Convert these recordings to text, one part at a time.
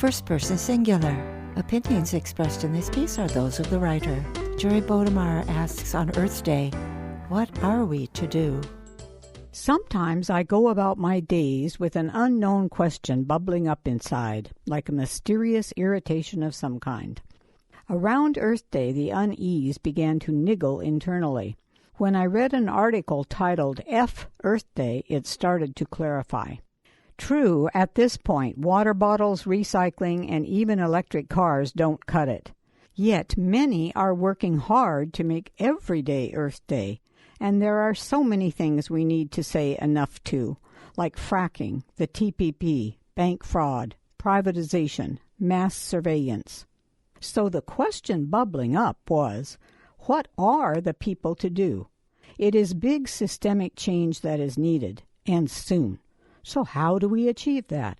First person singular. Opinions expressed in this piece are those of the writer. Jeri Bodemar asks on Earth Day, what are we to do? Sometimes I go about my days with an unknown question bubbling up inside, like a mysterious irritation of some kind. Around Earth Day, the unease began to niggle internally. When I read an article titled F Earth Day, it started to clarify. True, at this point, water bottles, recycling, and even electric cars don't cut it. Yet many are working hard to make every day Earth Day, and there are so many things we need to say enough to, like fracking, the TPP, bank fraud, privatization, mass surveillance. So the question bubbling up was, what are the people to do? It is big systemic change that is needed, and soon. So how do we achieve that?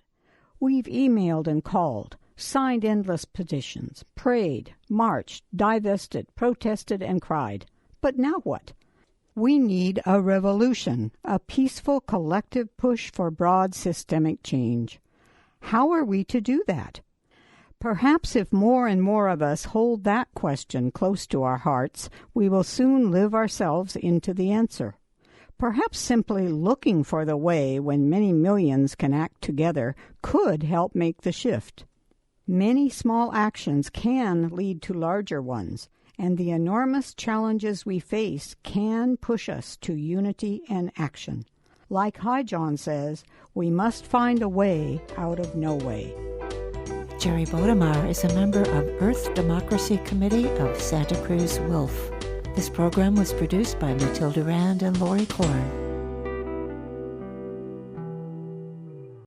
We've emailed and called, signed endless petitions, prayed, marched, divested, protested, and cried. But now what? We need a revolution, a peaceful collective push for broad systemic change. How are we to do that? Perhaps if more and more of us hold that question close to our hearts, we will soon live ourselves into the answer. Perhaps simply looking for the way when many millions can act together could help make the shift. Many small actions can lead to larger ones, and the enormous challenges we face can push us to unity and action. Like High John says, we must find a way out of no way. Jeri Bodemar is a member of Earth Democracy Committee of Santa Cruz Wolf. This program was produced by Matilda Rand and Lori Korn.